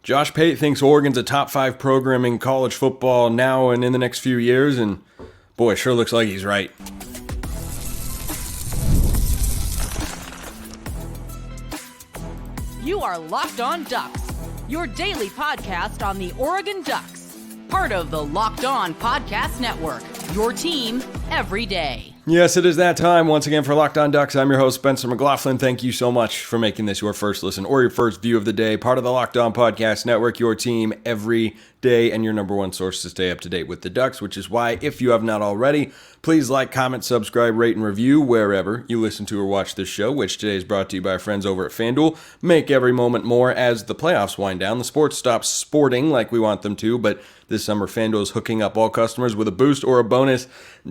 Josh Pate thinks Oregon's a top 5 program in college football now and in the next few years, and boy, sure looks like he's right. You are Locked On Ducks, your daily podcast on the Oregon Ducks, part of the Locked On Podcast Network, your team every day. Yes, it is that time once again for Locked On Ducks. I'm your host, Spencer McLaughlin. Thank you so much for making this your first listen or your first view of the day. Part of the Locked On Podcast Network, your team every day, and your number one source to stay up to date with the Ducks, which is why, if you have not already, please like, comment, subscribe, rate, and review wherever you listen to or watch this show, which today is brought to you by our friends over at FanDuel. Make every moment more as the playoffs wind down. The sports stop sporting like we want them to, but this summer, FanDuel is hooking up all customers with a boost or a bonus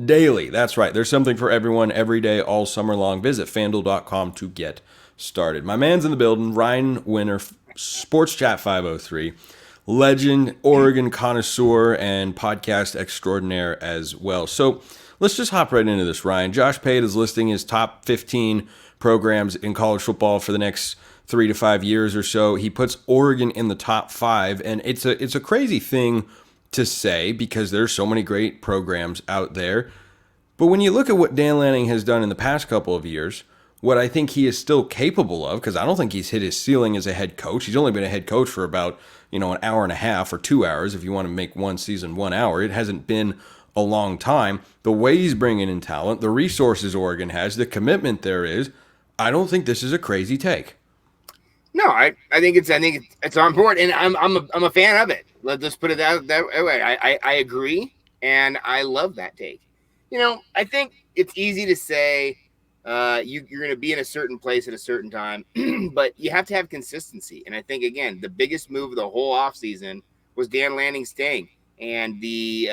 daily. That's right. There's something for everyone every day all summer long. Visit FanDuel.com to get started. My man's in the building, Rian Winter, Sports Chat 503, legend, Oregon connoisseur, and podcast extraordinaire as well. So let's just hop right into this, Ryan. Josh Pate is listing his top 15 programs in college football for the next 3 to 5 years or so. He puts Oregon in the top 5, and it's a crazy thing to say because there's so many great programs out there. But when you look at what Dan Lanning has done in the past couple of years, what I think he is still capable of, because I don't think he's hit his ceiling as a head coach. He's only been a head coach for about, an hour and a half or 2 hours if you want to make one season 1 hour. It hasn't been a long time. The way he's bringing in talent, the resources Oregon has, the commitment there is, I don't think this is a crazy take. No, I think it's on board, and I'm a fan of it. Let's put it that way. I agree, and I love that take. I think it's easy to say you're going to be in a certain place at a certain time, but you have to have consistency. And I think, again, the biggest move of the whole offseason was Dan Lanning staying, and the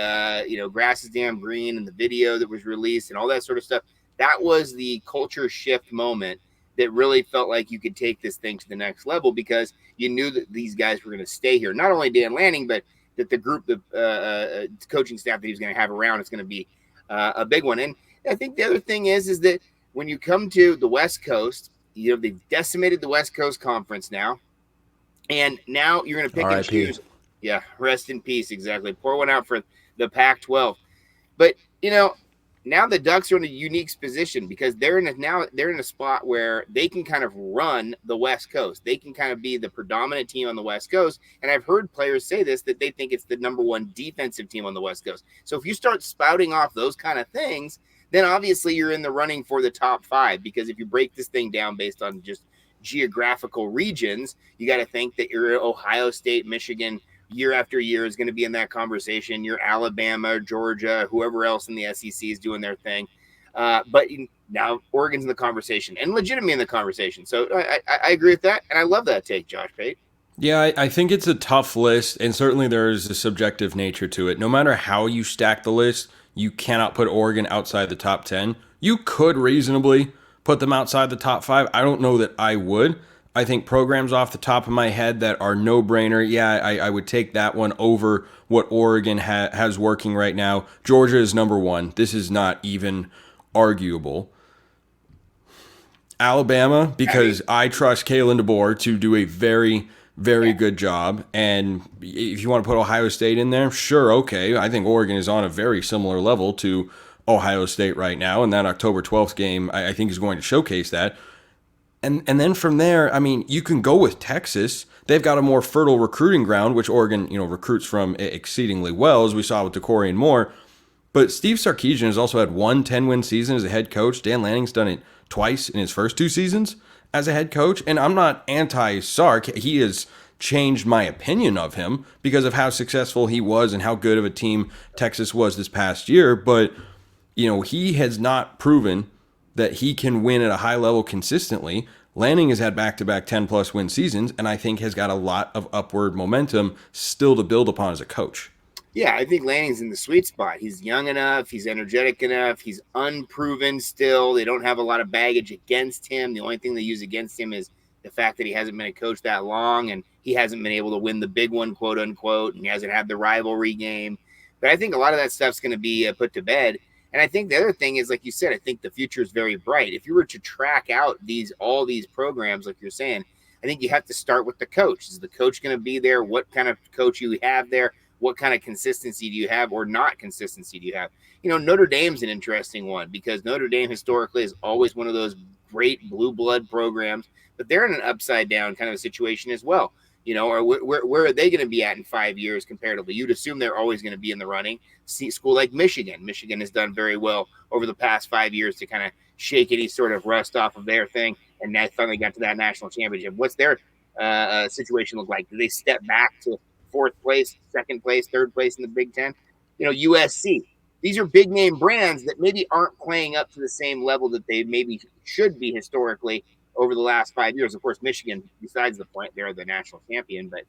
grass is damn green, and the video that was released and all that sort of stuff. That was the culture shift moment that really felt like you could take this thing to the next level because you knew that these guys were going to stay here. Not only Dan Lanning, but that the group, the coaching staff that he was going to have around is going to be a big one. And I think the other thing is that when you come to the West Coast, they've decimated the West Coast Conference now. And now you're going to pick and choose. Yeah, rest in peace, exactly. Pour one out for the Pac-12. But, now the Ducks are in a unique position because they're in a spot where they can kind of run the West Coast. They can kind of be the predominant team on the West Coast. And I've heard players say this, that they think it's the number one defensive team on the West Coast. So if you start spouting off those kind of things, then obviously you're in the running for the top 5, because if you break this thing down based on just geographical regions, you got to think that you're Ohio State, Michigan, year after year is going to be in that conversation. You're Alabama, Georgia, whoever else in the SEC is doing their thing. But now Oregon's in the conversation and legitimately in the conversation. So I agree with that. And I love that take, Josh Pate. Yeah, I think it's a tough list, and certainly there is a subjective nature to it. No matter how you stack the list, you cannot put Oregon outside the top 10. You could reasonably put them outside the top 5. I don't know that I would. I think programs off the top of my head that are no-brainer, I would take that one over what Oregon has working right now. Georgia is number 1. This is not even arguable. Alabama, because I trust Kalen DeBoer to do a very, very good job. And if you want to put Ohio State in there, sure, okay. I think Oregon is on a very similar level to Ohio State right now, and that October 12th game, I think, is going to showcase that. And then from there, you can go with Texas. They've got a more fertile recruiting ground, which Oregon, recruits from exceedingly well, as we saw with DeCorian Moore. But Steve Sarkisian has also had 1 10-win season as a head coach. Dan Lanning's done it twice in his first 2 seasons as a head coach. And I'm not anti-Sark. He has changed my opinion of him because of how successful he was and how good of a team Texas was this past year. But, he has not proven that he can win at a high level consistently. Lanning has had back-to-back 10-plus win seasons, and I think has got a lot of upward momentum still to build upon as a coach. Yeah, I think Lanning's in the sweet spot. He's young enough. He's energetic enough. He's unproven still. They don't have a lot of baggage against him. The only thing they use against him is the fact that he hasn't been a coach that long, and he hasn't been able to win the big one, quote unquote, and he hasn't had the rivalry game. But I think a lot of that stuff's going to be put to bed. And I think the other thing is, like you said, I think the future is very bright. If you were to track out all these programs, like you're saying, I think you have to start with the coach. Is the coach going to be there? What kind of coach you have there? What kind of consistency do you have or not consistency do you have? Notre Dame's an interesting one because Notre Dame historically is always one of those great blue blood programs, but they're in an upside down kind of a situation as well. Or where are they going to be at in 5 years comparatively? You'd assume they're always going to be in the running. See, school like Michigan. Michigan has done very well over the past 5 years to kind of shake any sort of rust off of their thing, and now finally got to that national championship. What's their situation look like? Do they step back to fourth place, second place, third place in the Big Ten? USC. These are big name brands that maybe aren't playing up to the same level that they maybe should be historically over the last 5 years. Of course, Michigan, besides the point, they're the national champion. But,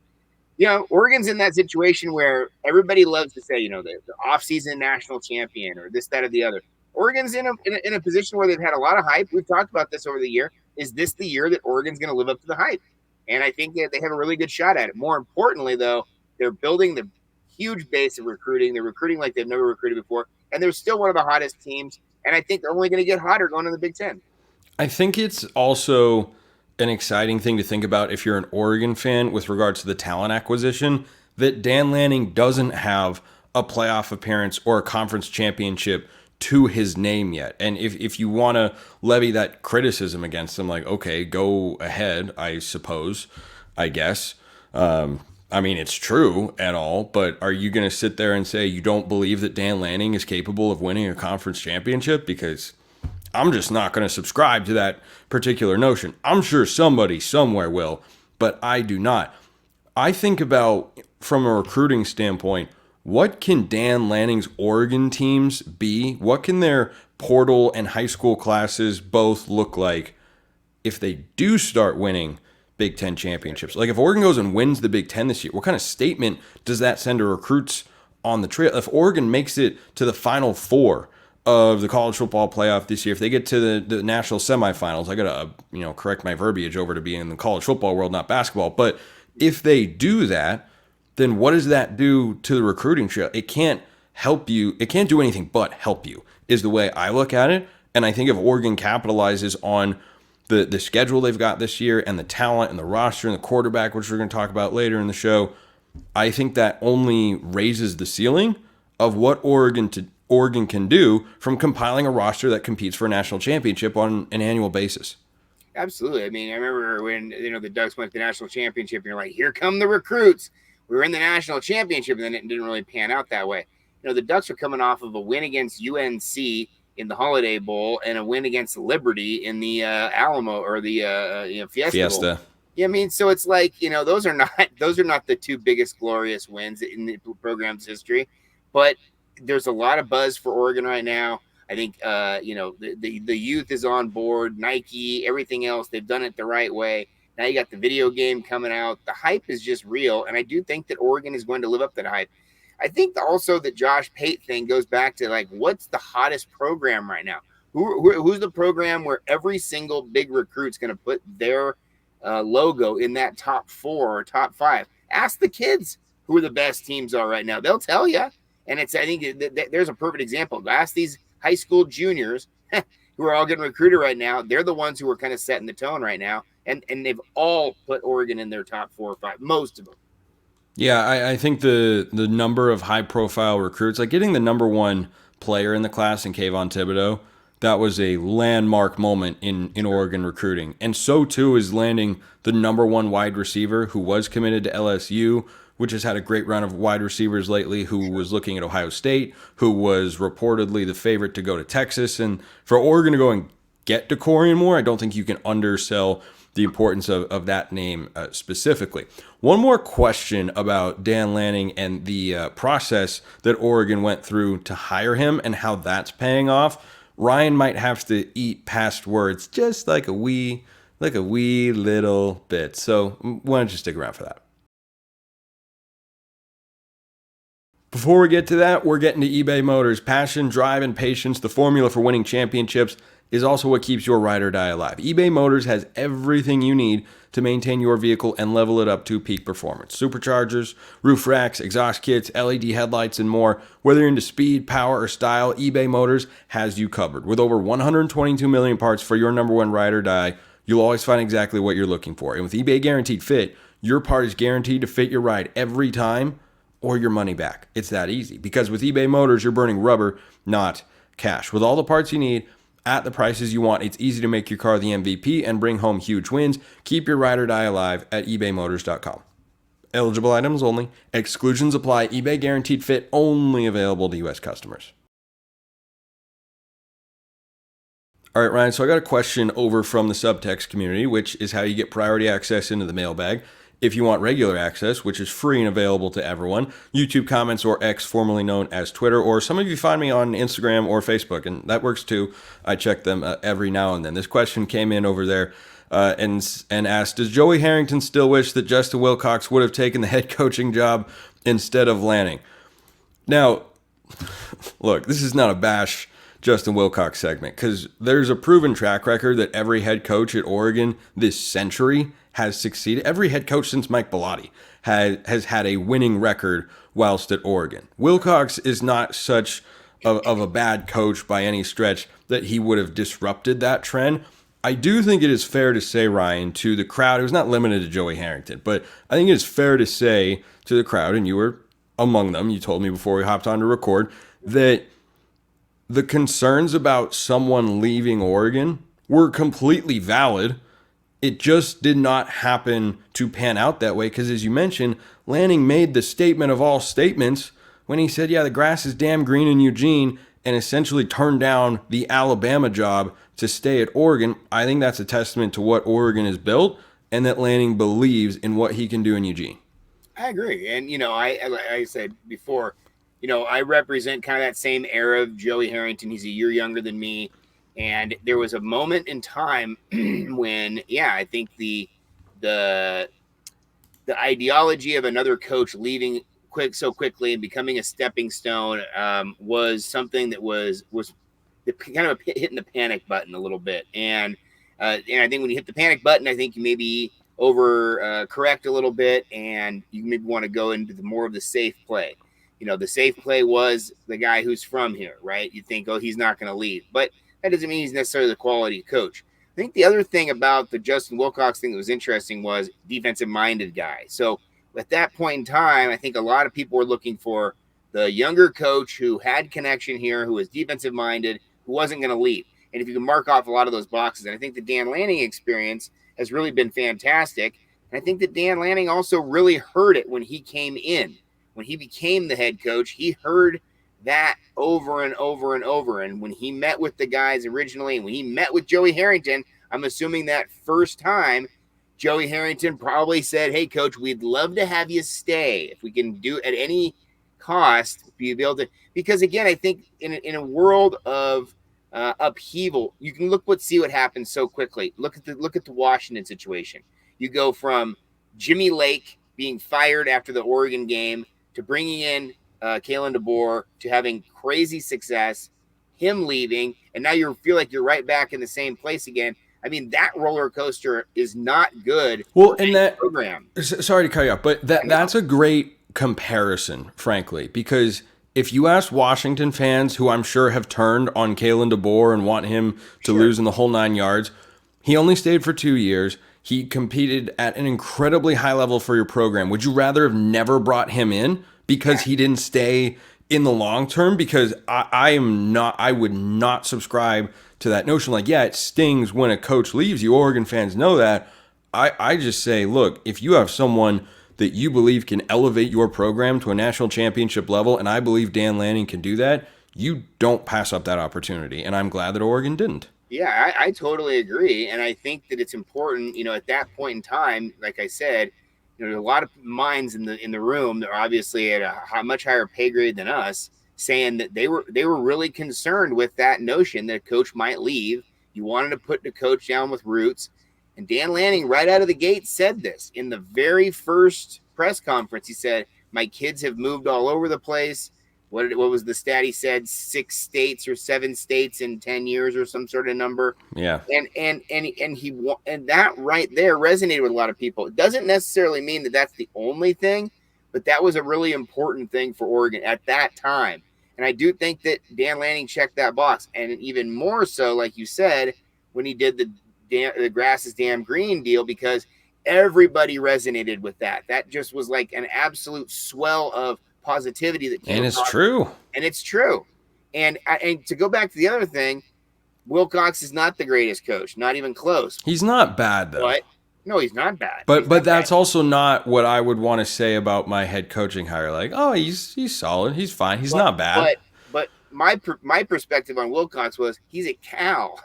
Oregon's in that situation where everybody loves to say, the offseason national champion or this, that, or the other. Oregon's in a position where they've had a lot of hype. We've talked about this over the year. Is this the year that Oregon's going to live up to the hype? And I think that they have a really good shot at it. More importantly, though, they're building the huge base of recruiting. They're recruiting like they've never recruited before. And they're still one of the hottest teams. And I think they're only going to get hotter going to the Big Ten. I think it's also an exciting thing to think about if you're an Oregon fan with regards to the talent acquisition, that Dan Lanning doesn't have a playoff appearance or a conference championship to his name yet. And if you want to levy that criticism against him, like, okay, go ahead, I suppose, I guess. It's true and all, but are you going to sit there and say you don't believe that Dan Lanning is capable of winning a conference championship? Because I'm just not going to subscribe to that particular notion. I'm sure somebody somewhere will, but I do not. I think about, from a recruiting standpoint, what can Dan Lanning's Oregon teams be? What can their portal and high school classes both look like if they do start winning Big Ten championships? Like if Oregon goes and wins the Big Ten this year, what kind of statement does that send to recruits on the trail? If Oregon makes it to the Final Four of the college football playoff this year, if they get to the national semifinals, I got to correct my verbiage over to being in the college football world, not basketball. But if they do that, then what does that do to the recruiting trail? It can't help you. It can't do anything but help you, is the way I look at it. And I think if Oregon capitalizes on the schedule they've got this year and the talent and the roster and the quarterback, which we're going to talk about later in the show, I think that only raises the ceiling of what Oregon can do from compiling a roster that competes for a national championship on an annual basis. Absolutely. I remember when the Ducks went to the national championship, and you're like, here come the recruits. We were in the national championship, and then it didn't really pan out that way. The Ducks are coming off of a win against UNC in the Holiday Bowl and a win against Liberty in the Alamo or the Fiesta Bowl. Yeah, so it's like, those are not the two biggest glorious wins in the program's history, but there's a lot of buzz for Oregon right now. I think, the youth is on board, Nike, everything else. They've done it the right way. Now you got the video game coming out. The hype is just real. And I do think that Oregon is going to live up to that hype. I think also the Josh Pate thing goes back to like, what's the hottest program right now? Who's the program where every single big recruit's going to put their logo in that top 4 or top 5? Ask the kids who the best teams are right now. They'll tell you. And I think there's a perfect example. Ask these high school juniors who are all getting recruited right now. They're the ones who are kind of setting the tone right now. And they've all put Oregon in their top 4 or 5, most of them. Yeah, I think the number of high-profile recruits, like getting the number 1 player in the class in Kayvon Thibodeau, that was a landmark moment in Oregon recruiting. And so, too, is landing the number 1 wide receiver who was committed to LSU, which has had a great run of wide receivers lately, who was looking at Ohio State, who was reportedly the favorite to go to Texas. And for Oregon to go and get DeCorian Moore, I don't think you can undersell the importance of that name specifically. One more question about Dan Lanning and the process that Oregon went through to hire him and how that's paying off. Ryan might have to eat past words just like a wee little bit. So why don't you stick around for that? Before we get to that, we're getting to eBay Motors. Passion, drive, and patience, the formula for winning championships, is also what keeps your ride or die alive. eBay Motors has everything you need to maintain your vehicle and level it up to peak performance. Superchargers, roof racks, exhaust kits, LED headlights, and more. Whether you're into speed, power, or style, eBay Motors has you covered. With over 122 million parts for your number 1 ride or die, you'll always find exactly what you're looking for. And with eBay Guaranteed Fit, your part is guaranteed to fit your ride every time or your money back. It's that easy. Because with eBay Motors, you're burning rubber, not cash. With all the parts you need at the prices you want, it's easy to make your car the MVP and bring home huge wins. Keep your ride or die alive at ebaymotors.com. Eligible items only. Exclusions apply. eBay Guaranteed Fit only available to U.S. customers. All right, Ryan, so I got a question over from the subtext community, which is how you get priority access into the mailbag. If you want regular access, which is free and available to everyone, YouTube comments or X, formerly known as Twitter, or some of you find me on Instagram or Facebook, and that works too. I check them every now and then. This question came in over there and asked, does Joey Harrington still wish that Justin Wilcox would have taken the head coaching job instead of Lanning? Now, look, this is not a bash Justin Wilcox segment, because there's a proven track record that every head coach at Oregon this century has succeeded. Every head coach since Mike Bellotti has had a winning record whilst at Oregon. Wilcox is not such of a bad coach by any stretch that he would have disrupted that trend. I do think it is fair to say, Ryan, to the crowd, it was not limited to Joey Harrington, but I think it is fair to say to the crowd, and you were among them, you told me before we hopped on to record, that the concerns about someone leaving Oregon were completely valid. It just did not happen to pan out that way because, as you mentioned, Lanning made the statement of all statements when he said, yeah, the grass is damn green in Eugene, and essentially turned down the Alabama job to stay at Oregon. I think that's a testament to what Oregon has built and that Lanning believes in what he can do in Eugene. I agree. And, like I said before, I represent kind of that same era of Joey Harrington. He's a year younger than me. And there was a moment in time when, I think the ideology of another coach leaving so quickly and becoming a stepping stone was something that was kind of hitting the panic button a little bit. And I think when you hit the panic button, I think you maybe correct a little bit, and you maybe want to go into more of the safe play. The safe play was the guy who's from here, right? You think, oh, he's not going to leave. But that doesn't mean he's necessarily the quality coach. I think the other thing about the Justin Wilcox thing that was interesting was defensive-minded guy. So at that point in time, I think a lot of people were looking for the younger coach who had connection here, who was defensive-minded, who wasn't going to leave. And if you can mark off a lot of those boxes, and I think the Dan Lanning experience has really been fantastic. And I think that Dan Lanning also really heard it when he came in. When he became the head coach, he heard that over and over and over. And when he met with the guys originally, and when he met with Joey Harrington, I'm assuming that first time, Joey Harrington probably said, hey, coach, we'd love to have you stay. If we can do at any cost, be able to. Because, again, I think in a world of upheaval, you can see what happens so quickly. Look at the Washington situation. You go from Jimmy Lake being fired after the Oregon game to bringing in Kalen DeBoer, to having crazy success, him leaving, and now you feel like you're right back in the same place again. I mean, that roller coaster is not good. Well, and that program. Sorry to cut you off, but that's a great comparison, frankly, because if you ask Washington fans, who I'm sure have turned on Kalen DeBoer and want him to lose in the whole 9 yards, he only stayed for 2 years. He competed at an incredibly high level for your program. Would you rather have never brought him in because he didn't stay in the long term? Because I would not subscribe to that notion. Like, yeah, it stings when a coach leaves you. Oregon fans know that. I just say, look, if you have someone that you believe can elevate your program to a national championship level, and I believe Dan Lanning can do that, you don't pass up that opportunity. And I'm glad that Oregon didn't. Yeah, I totally agree. And I think that it's important, at that point in time, like I said, there's a lot of minds in the room that are obviously at a much higher pay grade than us, saying that they were really concerned with that notion that a coach might leave. You wanted to put the coach down with roots. And Dan Lanning, right out of the gate, said this in the very first press conference. He said, my kids have moved all over the place. What was the stat he said? 6 states or 7 states in 10 years or some sort of number. Yeah. And that right there resonated with a lot of people. It doesn't necessarily mean that that's the only thing, but that was a really important thing for Oregon at that time. And I do think that Dan Lanning checked that box. And even more so, like you said, when he did the grass is damn green deal because everybody resonated with that. That just was like an absolute swell of positivity that came And it's across. true. And it's true. And to go back to the other thing, Wilcox is not the greatest coach, not even close. He's not bad, though. But no, he's not bad. But that's also not what I would want to say about my head coaching hire. Like, oh, he's solid, he's fine, he's not bad. But my perspective on Wilcox was he's a cow,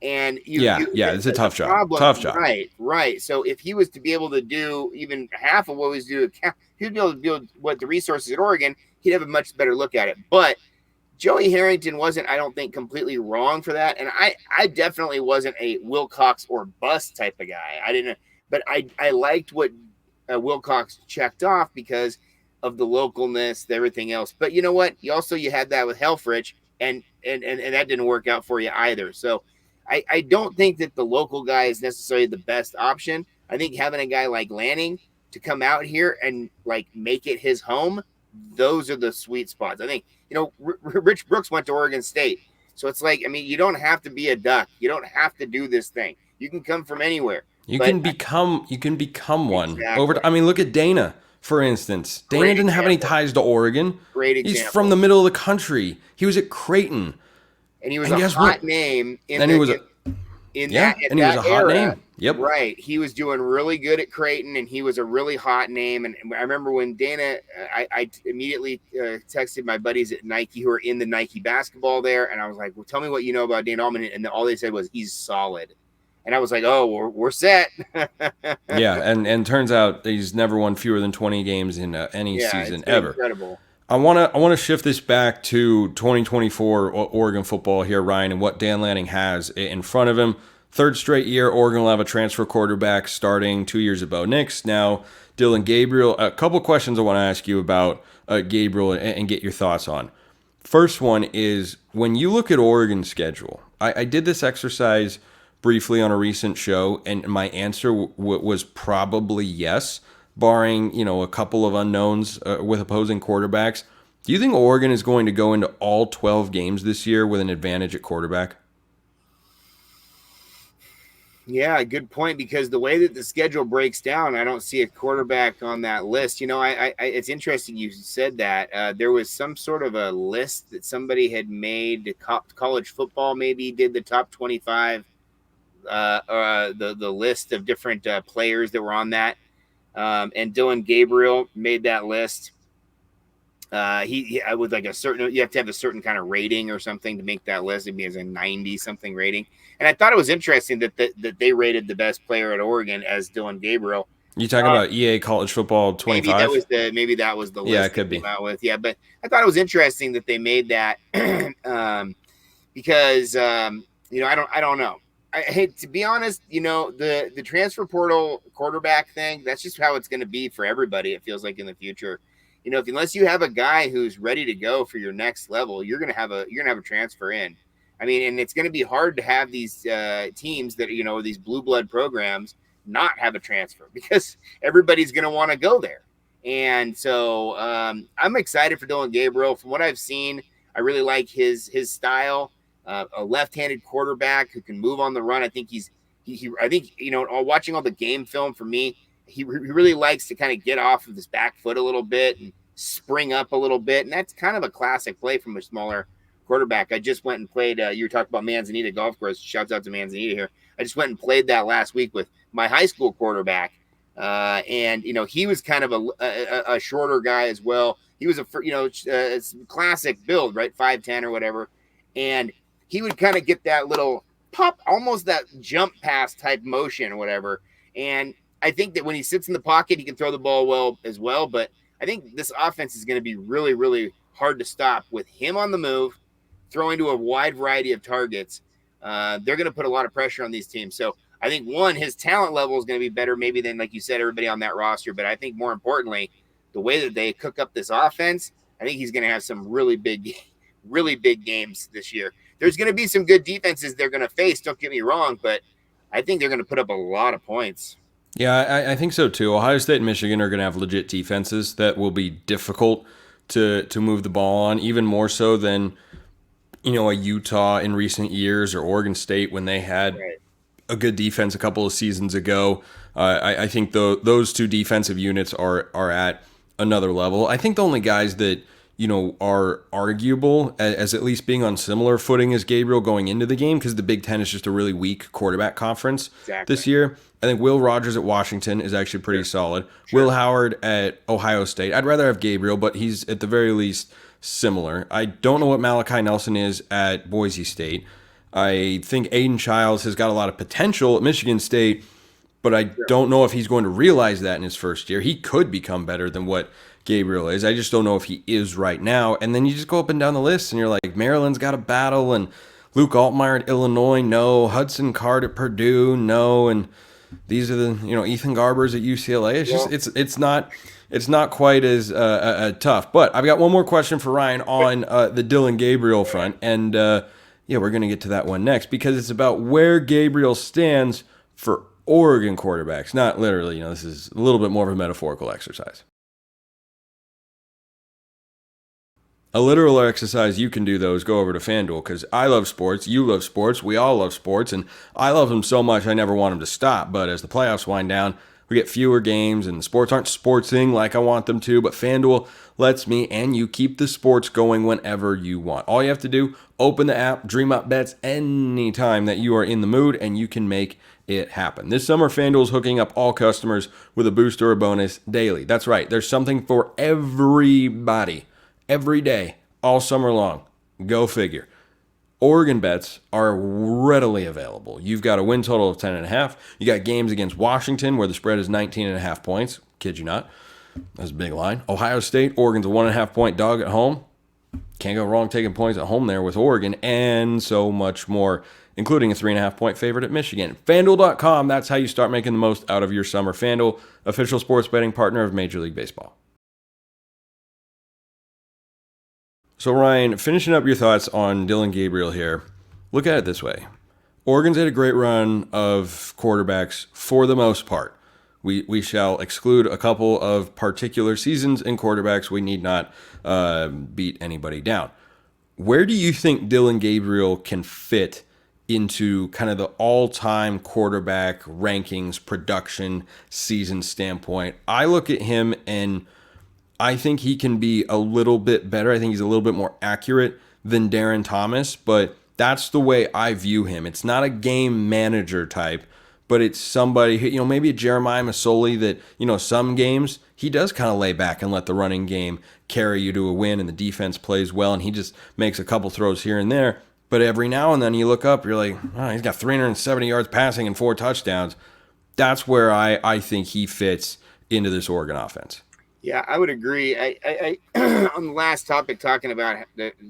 and it's a tough job. Tough job. Right. So if he was to be able to do even half of what he was doing, he'd be able to build what the resources at Oregon. He'd have a much better look at it. But Joey Harrington wasn't, I don't think, completely wrong for that. And I definitely wasn't a Wilcox or bust type of guy. I didn't, but I liked what Wilcox checked off because of the localness, everything else. But you know what? You had that with Helfrich, and that didn't work out for you either. So I don't think that the local guy is necessarily the best option. I think having a guy like Lanning to come out here and like make it his home, those are the sweet spots. I think, Rich Brooks went to Oregon State. So it's like, I mean, you don't have to be a Duck. You don't have to do this thing. You can come from anywhere. You can become one. Exactly. Look at Dana, for instance. Dana didn't have any ties to Oregon. Great example. He's from the middle of the country. He was at Creighton. And he was a hot name in and the, he was in yeah, that, and he was a hot name. Yep. Right. He was doing really good at Creighton, and he was a really hot name. And I remember when Dana, I immediately texted my buddies at Nike who are in the Nike basketball there, and I was like, well, tell me what you know about Dana Allman. And all they said was, he's solid. And I was like, oh, we're set. Yeah, and turns out he's never won fewer than 20 games in any season ever. Incredible. I want to shift this back to 2024 Oregon football here, Ryan, and what Dan Lanning has in front of him. Third straight year, Oregon will have a transfer quarterback starting 2 years ago. Nix, now Dylan Gabriel. A couple questions I want to ask you about Gabriel and get your thoughts on. First one is, when you look at Oregon's schedule, I did this exercise briefly on a recent show, and my answer was probably yes, barring a couple of unknowns with opposing quarterbacks. Do you think Oregon is going to go into all 12 games this year with an advantage at quarterback? Yeah, good point, because the way that the schedule breaks down, I don't see a quarterback on that list. It's interesting you said that. There was some sort of a list that somebody had made. College football maybe did the top 25, the list of different players that were on that. And Dylan Gabriel made that list. He with like you have to have a certain kind of rating or something to make that list. It has a 90 something rating. And I thought it was interesting that they rated the best player at Oregon as Dylan Gabriel. You talking about EA College Football 25? Maybe that was the list. Yeah, it could be. Out yeah, but I thought it was interesting that they made that because I don't know. I hate to be honest. The transfer portal quarterback thing. That's just how it's going to be for everybody. It feels like in the future. Unless you have a guy who's ready to go for your next level, you're gonna have a transfer in. I mean, and it's going to be hard to have these teams that, these blue blood programs not have a transfer because everybody's going to want to go there. And so I'm excited for Dylan Gabriel. From what I've seen, I really like his style, a left-handed quarterback who can move on the run. I think watching all the game film for me, he really likes to kind of get off of his back foot a little bit and spring up a little bit. And that's kind of a classic play from a smaller quarterback. I just went and played. You were talking about Manzanita Golf Course. Shouts out to Manzanita here. I just went and played that last week with my high school quarterback, and he was kind of a shorter guy as well. He was a classic build, right, 5'10" or whatever, and he would kind of get that little pop, almost that jump pass type motion or whatever. And I think that when he sits in the pocket, he can throw the ball well as well. But I think this offense is going to be really, really hard to stop with him on the move, throwing to a wide variety of targets. They're going to put a lot of pressure on these teams. So I think, one, his talent level is going to be better maybe than, like you said, everybody on that roster. But I think more importantly, the way that they cook up this offense, I think he's going to have some really big games this year. There's going to be some good defenses they're going to face, don't get me wrong, but I think they're going to put up a lot of points. Yeah, I think so too. Ohio State and Michigan are going to have legit defenses that will be difficult to move the ball on, even more so than a Utah in recent years or Oregon State when they had a good defense a couple of seasons ago. I think those two defensive units are at another level. I think the only guys that are arguable as at least being on similar footing as Gabriel going into the game, because the Big Ten is just a really weak quarterback conference this year. I think Will Rogers at Washington is actually pretty solid. Will Howard at Ohio State. I'd rather have Gabriel, but he's at the very least similar. I don't know what Malachi Nelson is at Boise State. I think Aiden Childs has got a lot of potential at Michigan State, but I don't know if he's going to realize that in his first year. He could become better than what Gabriel is. I just don't know if he is right now. And then you just go up and down the list, and you're like, Maryland's got a battle, and Luke Altmaier at Illinois, no. Hudson Card at Purdue, no. And these are the Ethan Garbers at UCLA. It's just it's not quite as tough. But I've got one more question for Ryan on the Dylan Gabriel front, and we're going to get to that one next, because it's about where Gabriel stands for Oregon quarterbacks. Not literally, this is a little bit more of a metaphorical exercise. A literal exercise you can do, though, is go over to FanDuel, because I love sports, you love sports, we all love sports, and I love them so much I never want them to stop. But as the playoffs wind down, we get fewer games, and the sports aren't sportsing like I want them to, but FanDuel lets me and you keep the sports going whenever you want. All you have to do, open the app, dream up bets anytime that you are in the mood, and you can make it happen. This summer, FanDuel is hooking up all customers with a boost or a bonus daily. That's right, there's something for everybody. Every day, all summer long. Go figure. Oregon bets are readily available. You've got a win total of 10.5. You got games against Washington where the spread is 19.5 points. Kid you not. That's a big line. Ohio State, Oregon's a 1.5 point dog at home. Can't go wrong taking points at home there with Oregon, and so much more, including a 3.5 point favorite at Michigan. FanDuel.com, that's how you start making the most out of your summer. FanDuel, official sports betting partner of Major League Baseball. So, Ryan, finishing up your thoughts on Dylan Gabriel here, look at it this way. Oregon's had a great run of quarterbacks for the most part. We shall exclude a couple of particular seasons and quarterbacks. We need not beat anybody down. Where do you think Dylan Gabriel can fit into kind of the all-time quarterback rankings, production, season standpoint? I look at him and I think he can be a little bit better. I think he's a little bit more accurate than Darren Thomas, but that's the way I view him. It's not a game manager type, but it's somebody, maybe a Jeremiah Masoli that, some games he does kind of lay back and let the running game carry you to a win, and the defense plays well, and he just makes a couple throws here and there. But every now and then you look up, you're like, oh, he's got 370 yards passing and 4 touchdowns. That's where I think he fits into this Oregon offense. Yeah, I would agree. I on the last topic, talking about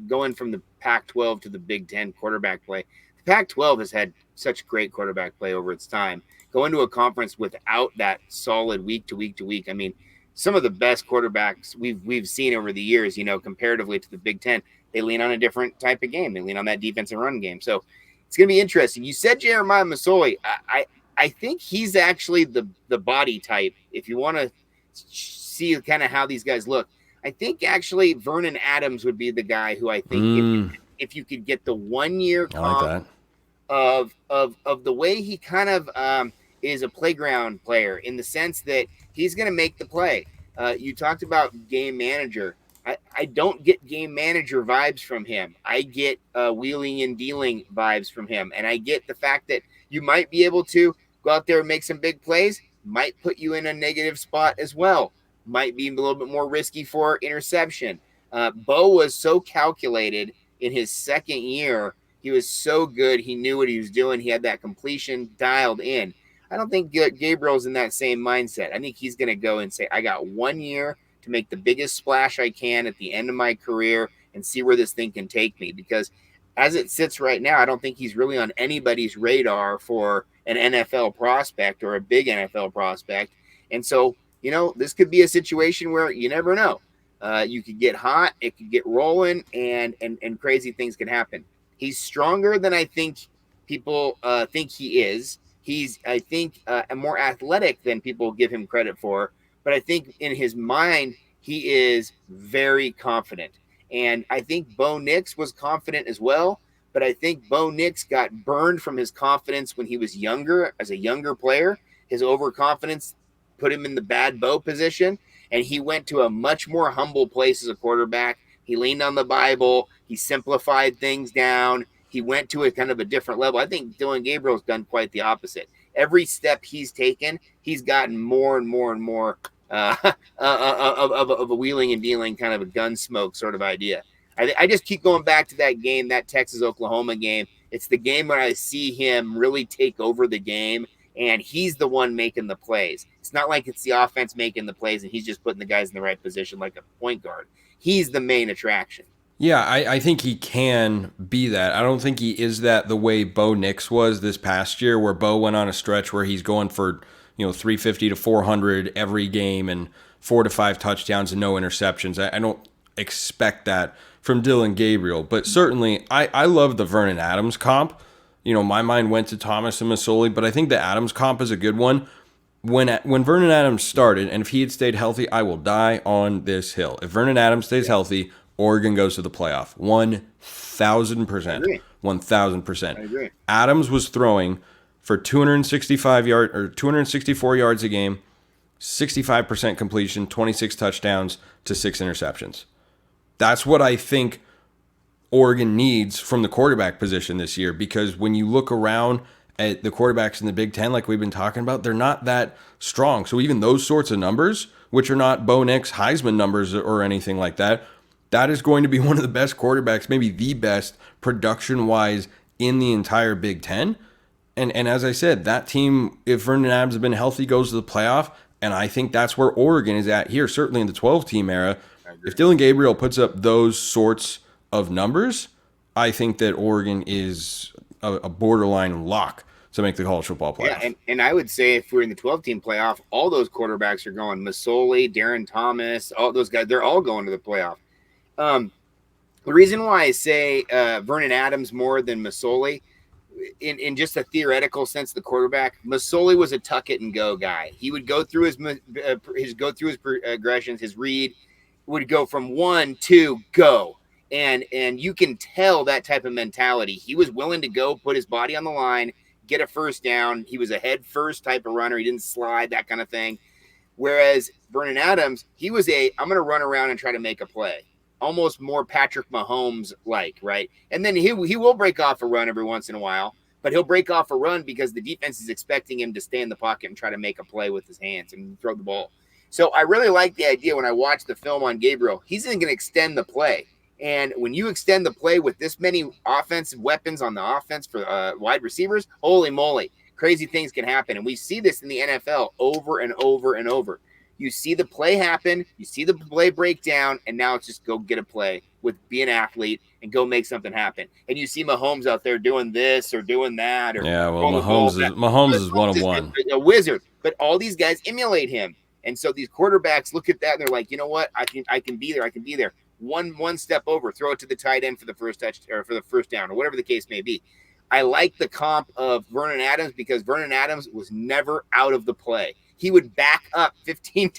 going from the Pac-12 to the Big Ten quarterback play, the Pac-12 has had such great quarterback play over its time. Going to a conference without that solid week to week to week. I mean, some of the best quarterbacks we've seen over the years, comparatively to the Big Ten, they lean on a different type of game. They lean on that defensive run game. So it's going to be interesting. You said Jeremiah Masoli. I think he's actually the body type. If you want to see kind of how these guys look, I think actually Vernon Adams would be the guy who I think if you could get the 1 year comp of the way he kind of is a playground player, in the sense that he's going to make the play. You talked about game manager. I don't get game manager vibes from him. I get wheeling and dealing vibes from him. And I get the fact that you might be able to go out there and make some big plays, might put you in a negative spot as well. Might be a little bit more risky for interception. Bo was so calculated in his second year. He was so good. He knew what he was doing. He had that completion dialed in. I don't think Gabriel's in that same mindset. I think he's going to go and say, I got 1 year to make the biggest splash I can at the end of my career and see where this thing can take me. Because as it sits right now, I don't think he's really on anybody's radar for an NFL prospect or a big NFL prospect. And so, this could be a situation where you never know. You could get hot, it could get rolling, and crazy things can happen. He's stronger than I think people think he is. He's, I think, more athletic than people give him credit for. But I think in his mind, he is very confident. And I think Bo Nix was confident as well. but I think Bo Nix got burned from his confidence when he was younger, as a younger player. His overconfidence put him in the bad Bo position, and he went to a much more humble place as a quarterback. He leaned on the Bible. He simplified things down. He went to a kind of a different level. I think Dylan Gabriel's done quite the opposite. Every step he's taken, he's gotten more and more and more of a wheeling and dealing kind of a gun smoke sort of idea. I just keep going back to that game, that Texas-Oklahoma game. It's the game where I see him really take over the game, and he's the one making the plays. It's not like it's the offense making the plays and he's just putting the guys in the right position like a point guard. He's the main attraction. Yeah, I think he can be that. I don't think he is that the way Bo Nix was this past year, where Bo went on a stretch where he's going for 350 to 400 every game and 4 to 5 touchdowns and no interceptions. I don't expect that from Dylan Gabriel, but certainly I love the Vernon Adams comp. My mind went to Thomas and Masoli, but I think the Adams comp is a good one. When Vernon Adams started, and if he had stayed healthy, I will die on this hill. If Vernon Adams stays healthy, Oregon goes to the playoff. 1,000%. 1,000%. I agree. Adams was throwing for 264 yards a game, 65% completion, 26 touchdowns to 6 interceptions. That's what I think Oregon needs from the quarterback position this year, because when you look around at the quarterbacks in the Big Ten, like we've been talking about, they're not that strong. So even those sorts of numbers, which are not Bo Nix Heisman numbers or anything like that, that is going to be one of the best quarterbacks, maybe the best production-wise in the entire Big Ten. And as I said, that team, if Vernon Adams has been healthy, goes to the playoff, and I think that's where Oregon is at here, certainly in the 12-team era. If Dylan Gabriel puts up those sorts of numbers, I think that Oregon is a borderline lock to make the college football playoff. Yeah, and I would say if we're in the 12-team playoff, all those quarterbacks are going. Masoli, Darren Thomas, all those guys, they're all going to the playoff. The reason why I say Vernon Adams more than Masoli, in just a theoretical sense, the quarterback, Masoli was a tuck it and go guy. He would go through his progressions, his read would go from 1, 2, go. And you can tell that type of mentality. He was willing to go, put his body on the line, get a first down. He was a head first type of runner. He didn't slide, that kind of thing. Whereas Vernon Adams, he was I'm going to run around and try to make a play. Almost more Patrick Mahomes-like, right? And then he will break off a run every once in a while, but he'll break off a run because the defense is expecting him to stay in the pocket and try to make a play with his hands and throw the ball. So I really like the idea when I watched the film on Gabriel. He's going to extend the play. And when you extend the play with this many offensive weapons on the offense for wide receivers, holy moly, crazy things can happen. And we see this in the NFL over and over and over. You see the play happen, you see the play break down, and now it's just go get a play be an athlete and go make something happen. And you see Mahomes out there doing this or doing that. Mahomes is one-of-one. A wizard. But all these guys emulate him. And so these quarterbacks look at that and they're like, you know what? I can be there. I can be there. One step over, throw it to the tight end for the first touch or for the first down or whatever the case may be. I like the comp of Vernon Adams because Vernon Adams was never out of the play. He would back up 15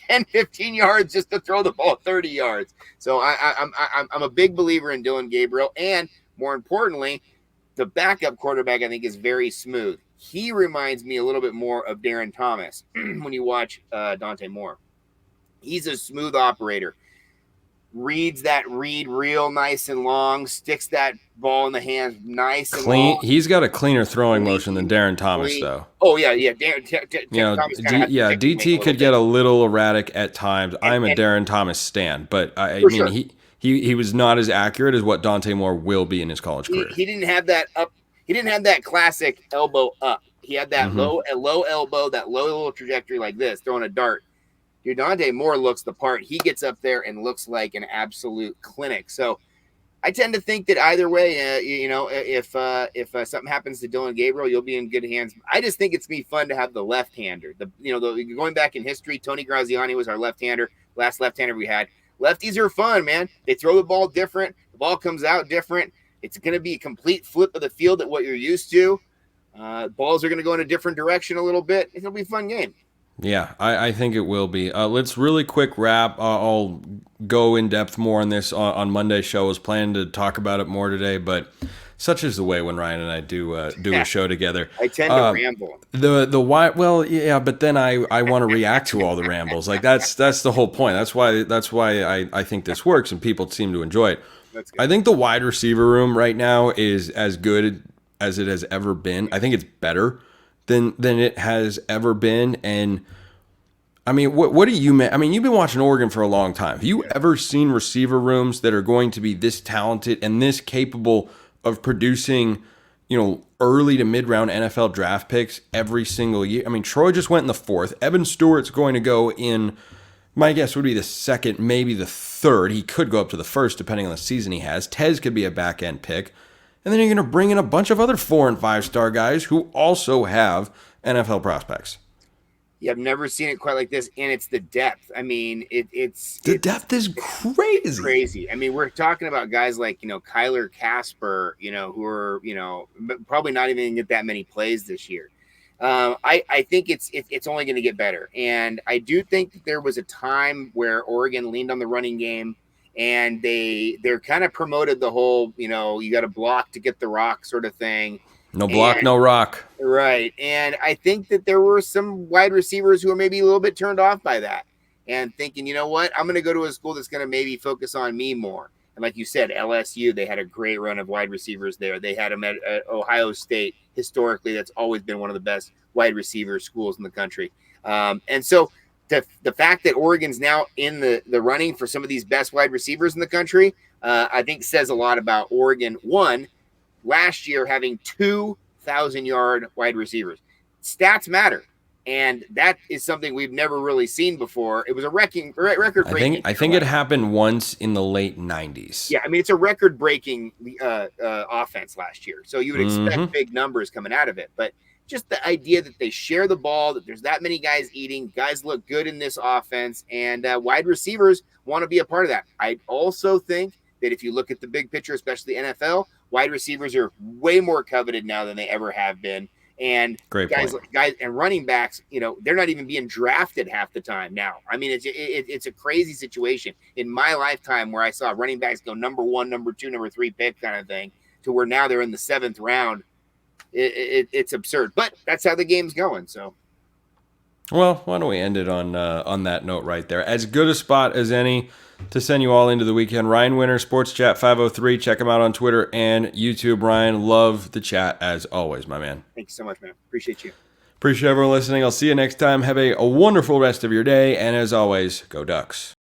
yards just to throw the ball 30 yards. So I'm a big believer in Dylan Gabriel. And more importantly, the backup quarterback I think is very smooth. He reminds me a little bit more of Darren Thomas when you watch Dante Moore. He's a smooth operator. Reads that read real nice and long, sticks that ball in the hands nice and long. He's got a cleaner throwing motion than Darren Thomas, though. Oh, yeah. Darren Thomas DT could get a little erratic at times. I'm a Darren Thomas stan, but I mean, sure. He was not as accurate as what Dante Moore will be in his college career. He didn't have that up. He didn't have that classic elbow up. He had that low elbow, that low little trajectory like this, throwing a dart. Your Dante Moore looks the part. He gets up there and looks like an absolute clinic. So I tend to think that either way, if something happens to Dylan Gabriel, you'll be in good hands. I just think it's going to be fun to have the left-hander. Going back in history, Tony Graziani was our left-hander, last left-hander we had. Lefties are fun, man. They throw the ball different. The ball comes out different. It's going to be a complete flip of the field at what you're used to. Balls are going to go in a different direction a little bit. It'll be a fun game. Yeah, I think it will be. Let's really quick wrap. I'll go in depth more on this on Monday's show. I was planning to talk about it more today, but Such is the way when Ryan and I do a show together. I tend to ramble. The why? Well, yeah, but then I want to react to all the rambles. Like that's the whole point. That's why I think this works and people seem to enjoy it. I think the wide receiver room right now is as good as it has ever been. I think it's better than it has ever been. And I mean, what do you mean? I mean, you've been watching Oregon for a long time. Have you ever seen receiver rooms that are going to be this talented and this capable of producing, early to mid-round NFL draft picks every single year? I mean, Troy just went in the 4th. Evan Stewart's going to go in, my guess would be the 2nd, maybe the 3rd. He could go up to the 1st, depending on the season he has. Tez could be a back-end pick. And then you're going to bring in a bunch of other 4- and 5-star guys who also have NFL prospects. Yeah, I've never seen it quite like this, and it's the depth. I mean, it's depth is crazy. Crazy. I mean, we're talking about guys like Kyler Casper, who are probably not even going to get that many plays this year. I think it's only going to get better, and I do think that there was a time where Oregon leaned on the running game, and they're kind of promoted the whole you got to block to get the rock sort of thing. No block, no rock. Right. And I think that there were some wide receivers who are maybe a little bit turned off by that and thinking, you know what, I'm going to go to a school that's going to maybe focus on me more. And like you said, LSU, they had a great run of wide receivers there. They had them at Ohio State. Historically, that's always been one of the best wide receiver schools in the country. And so the fact that Oregon's now in the running for some of these best wide receivers in the country, I think says a lot about Oregon. One, last year having 2,000-yard wide receivers. Stats matter, and that is something we've never really seen before. It was a record-breaking. I think it happened once in the late 90s. Yeah, I mean, it's a record-breaking offense last year, so you would expect big numbers coming out of it. But just the idea that they share the ball, that there's that many guys eating, guys look good in this offense, and wide receivers want to be a part of that. I also think that if you look at the big picture, especially NFL, wide receivers are way more coveted now than they ever have been. And guys and running backs, they're not even being drafted half the time now. I mean, it's a crazy situation in my lifetime where I saw running backs go number 1, number 2, number 3 pick kind of thing to where now they're in the 7th round. It's absurd, but that's how the game's going. So, well, why don't we end it on that note right there? As good a spot as any to send you all into the weekend. Rian Winter, Sports Chat 503. Check him out on Twitter and YouTube. Ryan, love the chat as always, my man. Thank you so much, man. Appreciate you. Appreciate everyone listening. I'll see you next time. Have a wonderful rest of your day. And as always, go Ducks.